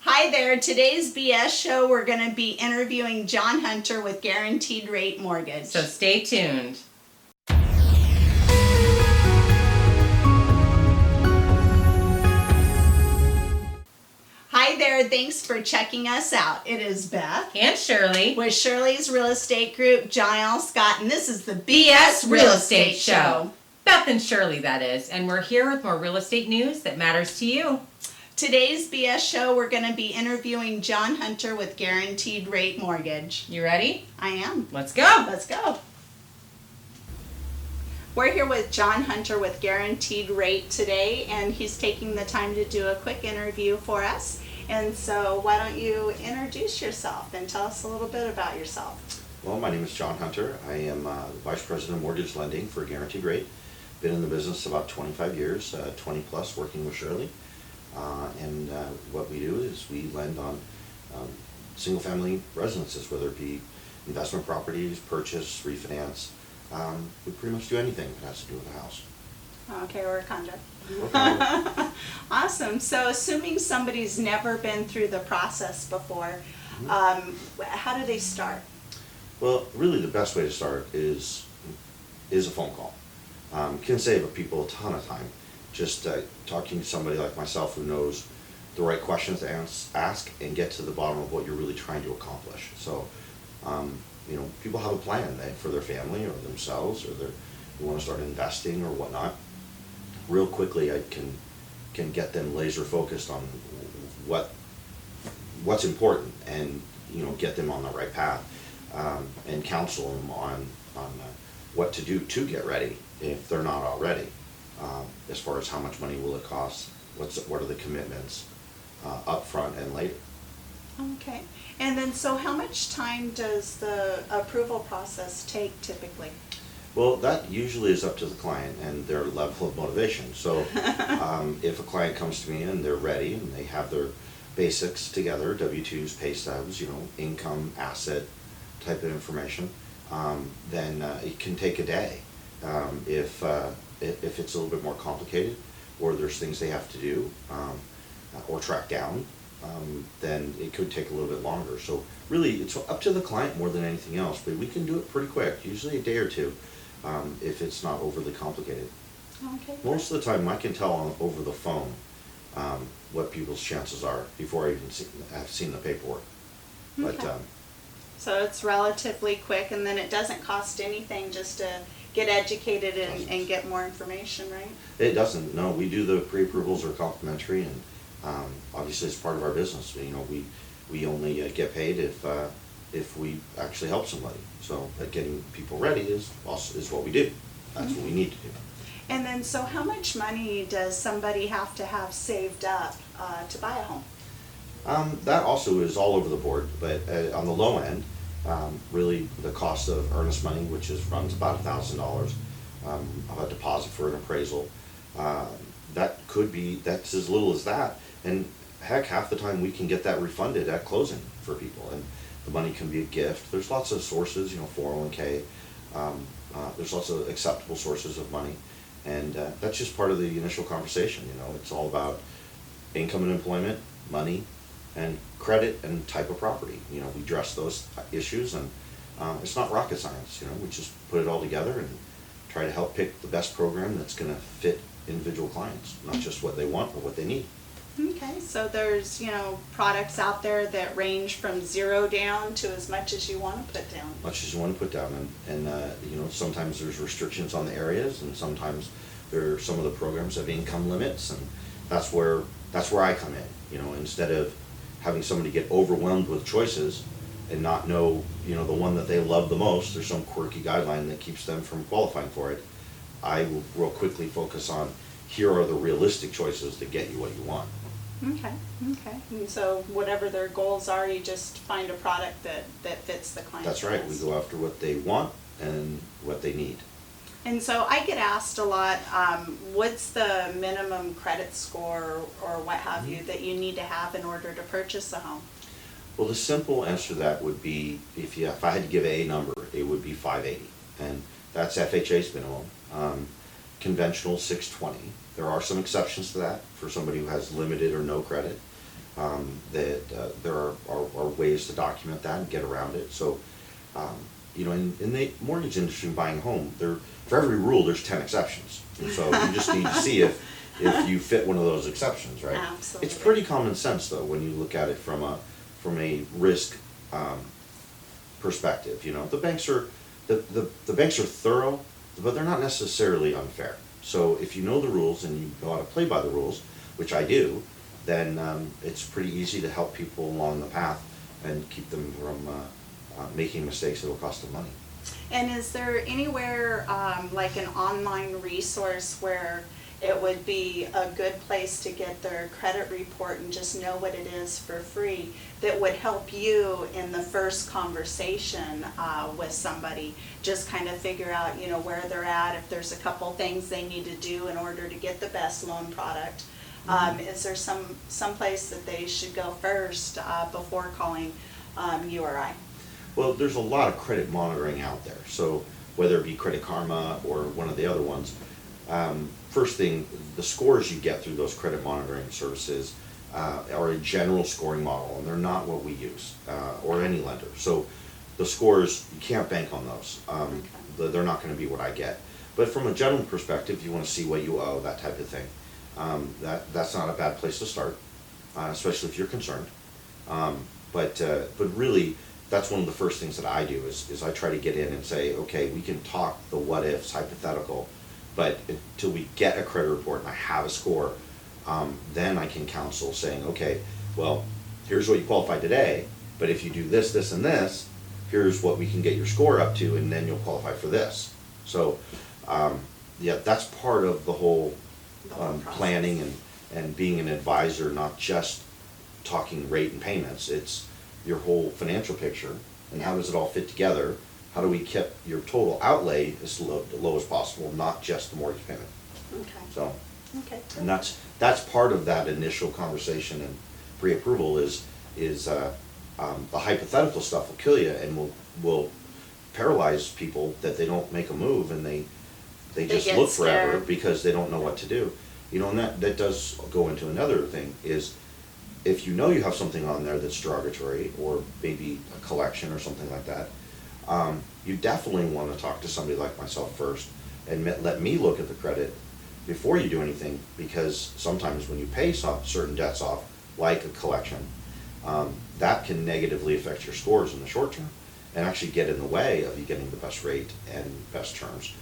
Hi there. Today's BS show, we're going to be interviewing John Hunter with Guaranteed Rate Mortgage. So stay tuned. Hi there. Thanks for checking us out. It is Beth And Shirley with Shirley's Real Estate Group, John L. Scott, and this is the BS Real Estate Show. Beth and Shirley, that is. And we're here with more real estate news that matters to you. Today's BS show, we're going to be interviewing John Hunter with Guaranteed Rate Mortgage. You ready? I am. Let's go. Let's go. We're here with John Hunter with Guaranteed Rate today, and he's taking the time to do a quick interview for us. And so why don't you introduce yourself and tell us a little bit about yourself. Well, my name is John Hunter. I am Vice President of Mortgage Lending for Guaranteed Rate. Been in the business about 25 years, 20 plus working with Shirley. And what we do is we lend on single-family residences, whether it be investment properties, purchase, refinance. We pretty much do anything that has to do with the house. Okay, or a condo. Awesome. So assuming somebody's never been through the process before, how do they start? Well, really the best way to start is a phone call. Can save people a ton of time. Just talking to somebody like myself who knows the right questions to ask and get to the bottom of what you're really trying to accomplish. So, people have a plan for their family or themselves, or they want to start investing or whatnot. Real quickly, I can get them laser focused on what's important, and get them on the right path, and counsel them on what to do to get ready if they're not already. As far as how much money will it cost, what are the commitments up front and later. Okay. And then so how much time does the approval process take typically? Well, that usually is up to the client and their level of motivation. So if a client comes to me and they're ready and they have their basics together, W-2s, pay stubs, income, asset type of information, then it can take a day. If it's a little bit more complicated, or there's things they have to do or track down, then it could take a little bit longer. So really, it's up to the client more than anything else, but we can do it pretty quick, usually a day or two, if it's not overly complicated. Okay. Most of the time, I can tell over the phone what people's chances are before I even have seen the paperwork. Okay. But so it's relatively quick, and then it doesn't cost anything just to get educated and get more information, right? It doesn't. No, we do the pre-approvals are complimentary, and obviously it's part of our business. We only get paid if we actually help somebody. So getting people ready is what we do. That's what we need to do. And then so how much money does somebody have to have saved up to buy a home? That also is all over the board, but on the low end, really the cost of earnest money, which runs about $1,000, a deposit for an appraisal, that's as little as that, and heck, half the time we can get that refunded at closing for people, and the money can be a gift. There's lots of sources, 401k, there's lots of acceptable sources of money, and that's just part of the initial conversation. It's all about income and employment, money, and credit and type of property. We address those issues, and it's not rocket science. We just put it all together and try to help pick the best program that's going to fit individual clients, not just what they want, but what they need. Okay, so there's products out there that range from zero down to as much as you want to put down. Much as you want to put down, and sometimes there's restrictions on the areas, and sometimes some of the programs have income limits, and that's where I come in. Instead of having somebody get overwhelmed with choices and not know, the one that they love the most, there's some quirky guideline that keeps them from qualifying for it. I will real quickly focus on, here are the realistic choices to get you what you want. Okay. And so whatever their goals are, you just find a product that fits the client. That's right. We go after what they want and what they need. And so I get asked a lot, what's the minimum credit score or what have you that you need to have in order to purchase a home? Well, the simple answer to that would be, if I had to give a number, it would be 580, and that's FHA's minimum. Conventional 620. There are some exceptions to that for somebody who has limited or no credit. The ways to document that and get around it. So, you know, in the mortgage industry, buying a home, for every rule, there's 10 exceptions. And so you just need to see if you fit one of those exceptions, right? Absolutely. It's pretty common sense, though, when you look at it from a risk perspective. You know, the banks are thorough, but they're not necessarily unfair. So if you know the rules and you go out to play by the rules, which I do, then it's pretty easy to help people along the path and keep them from making mistakes that will cost them money. And is there anywhere, like an online resource where it would be a good place to get their credit report and just know what it is for free, that would help you in the first conversation with somebody, just kind of figure out, you know, where they're at, if there's a couple things they need to do in order to get the best loan product? Is there some place that they should go first before calling URI? Well, there's a lot of credit monitoring out there. So whether it be Credit Karma or one of the other ones, first thing, the scores you get through those credit monitoring services are a general scoring model, and they're not what we use, or any lender. So the scores, you can't bank on those. They're not going to be what I get. But from a general perspective, you want to see what you owe, that type of thing. That's not a bad place to start, especially if you're concerned. But really, that's one of the first things that I do is I try to get in and say, okay, we can talk the what ifs, hypothetical, but until we get a credit report and I have a score, then I can counsel saying, okay, well, here's what you qualify today, but if you do this, this, and this, here's what we can get your score up to, and then you'll qualify for this. So, yeah, that's part of the whole planning and being an advisor, not just talking rate and payments. It's your whole financial picture and how does it all fit together. How do we keep your total outlay as low as possible, not just the mortgage payment? Okay. So, Okay. and that's part of that initial conversation and pre-approval is the hypothetical stuff will kill you and will paralyze people that they don't make a move and they just get look forever scared. because they don't know what to do. You know, and that does go into another thing is if you know you have something on there that's derogatory or maybe a collection or something like that, you definitely want to talk to somebody like myself first and let me look at the credit before you do anything, because sometimes when you pay certain debts off, like a collection, that can negatively affect your scores in the short term and actually get in the way of you getting the best rate and best terms.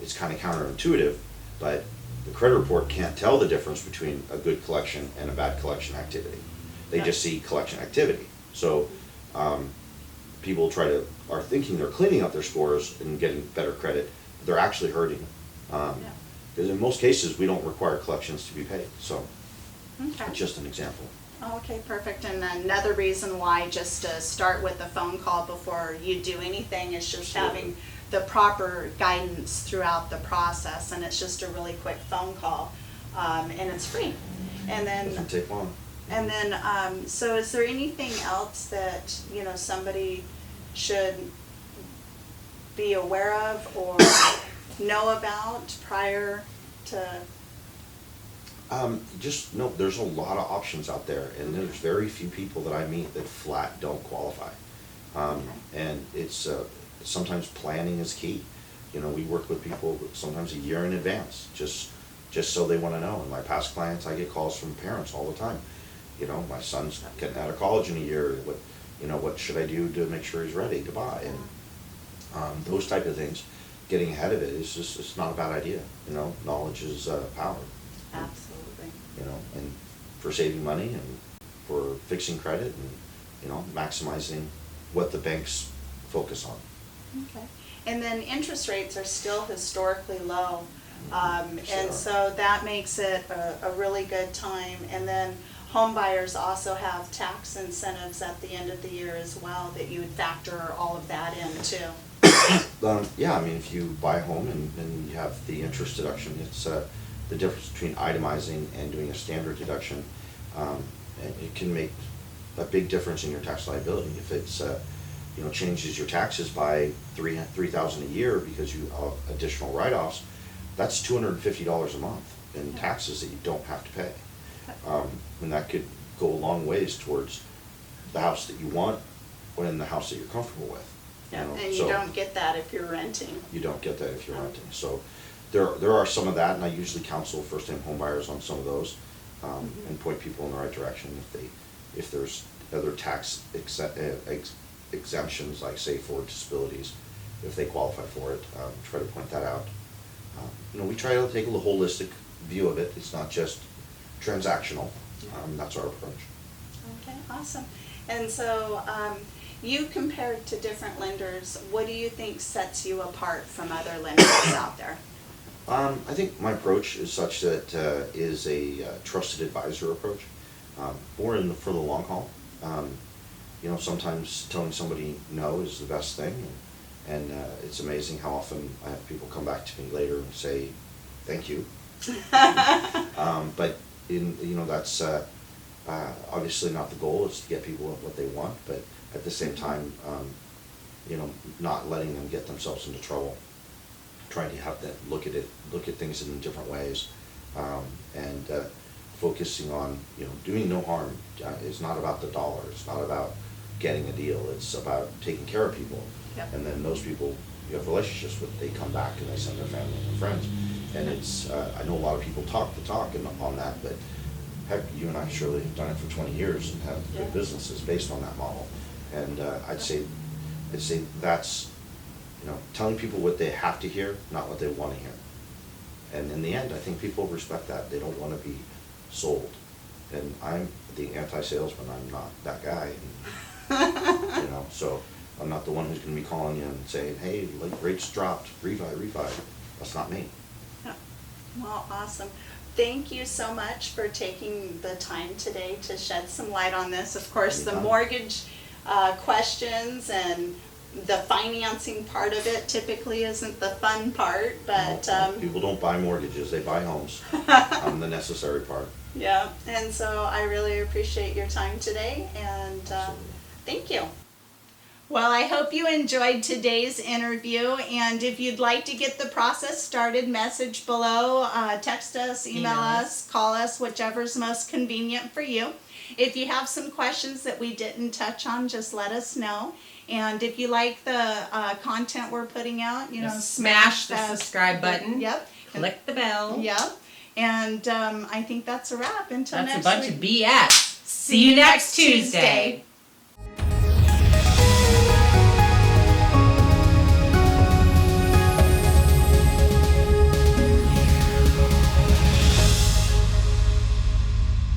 It's kind of counterintuitive, but the credit report can't tell the difference between a good collection and a bad collection activity. They just see collection activity. So people are thinking they're cleaning up their scores and getting better credit. They're actually hurting. Because in most cases, we don't require collections to be paid. So Okay. just an example. Okay, perfect. And another reason why just to start with a phone call before you do anything is just Absolutely. having the proper guidance throughout the process, and it's just a really quick phone call, and it's free. And then, Doesn't take long. so is there anything else that, you know, somebody should be aware of or know about prior to? Just no, there's a lot of options out there, and there's very few people that I meet that flat don't qualify. And it's sometimes planning is key. You know, we work with people sometimes a year in advance, just so they want to know. And my past clients, I get calls from parents all the time. You know, my son's getting out of college in a year. What should I do to make sure he's ready to buy? And those type of things, getting ahead of it is it's not a bad idea. You know, knowledge is power. Absolutely. You know, and for saving money and for fixing credit and, you know, maximizing what the banks focus on. Okay. And then interest rates are still historically low. Sure. And so that makes it a really good time. And then home buyers also have tax incentives at the end of the year as well, that you would factor all of that in too. Yeah, I mean, if you buy a home and you have the interest deduction, it's the difference between itemizing and doing a standard deduction. And it can make a big difference in your tax liability. If it's changes your taxes by $3,000 a year because you have additional write-offs, that's $250 a month in taxes that you don't have to pay. And that could go a long ways towards the house that you want or in the house that you're comfortable with. Yeah, know, and you so don't get that if you're renting. you don't get that if you're renting. So there are some of that, and I usually counsel first-time home buyers on some of those, and point people in the right direction if there's other tax exemptions, like say for disabilities, if they qualify for it, try to point that out. We try to take a holistic view of it. It's not just transactional. That's our approach. Okay, awesome. And so you compared to different lenders, what do you think sets you apart from other lenders out there? I think my approach is such that is a trusted advisor approach, more for the long haul. Sometimes telling somebody no is the best thing, and it's amazing how often I have people come back to me later and say, thank you. But that's obviously not the goal, is to get people what they want, but at the same time, not letting them get themselves into trouble. Trying to have them look at things in different ways, and focusing on doing no harm. It's not about the dollar. It's not about getting a deal. It's about taking care of people. Yep. And then those people you have relationships with, they come back and they send their family and their friends. And it's I know a lot of people talk the talk on that, but heck, you and I, Shirley, have done it for 20 years and have good businesses based on that model. And I'd say that's telling people what they have to hear, not what they want to hear. And in the end, I think people respect that. They don't want to be sold. And I'm the anti-salesman. I'm not that guy. And, so I'm not the one who's going to be calling you and saying, hey, rates dropped, refi. That's not me. Yeah. Well, awesome. Thank you so much for taking the time today to shed some light on this. Of course, the mortgage questions and the financing part of it typically isn't the fun part, but people don't buy mortgages, they buy homes. I'm the necessary part. Yeah, and so I really appreciate your time today, and thank you. Well, I hope you enjoyed today's interview, and if you'd like to get the process started, message below, text us, email us, call us, whichever's most convenient for you. If you have some questions that we didn't touch on, just let us know. And if you like the content we're putting out, smash the subscribe button. Yep. Click the bell. Yep. And I think that's a wrap. Until That's next a bunch week. of BS. See you next Tuesday.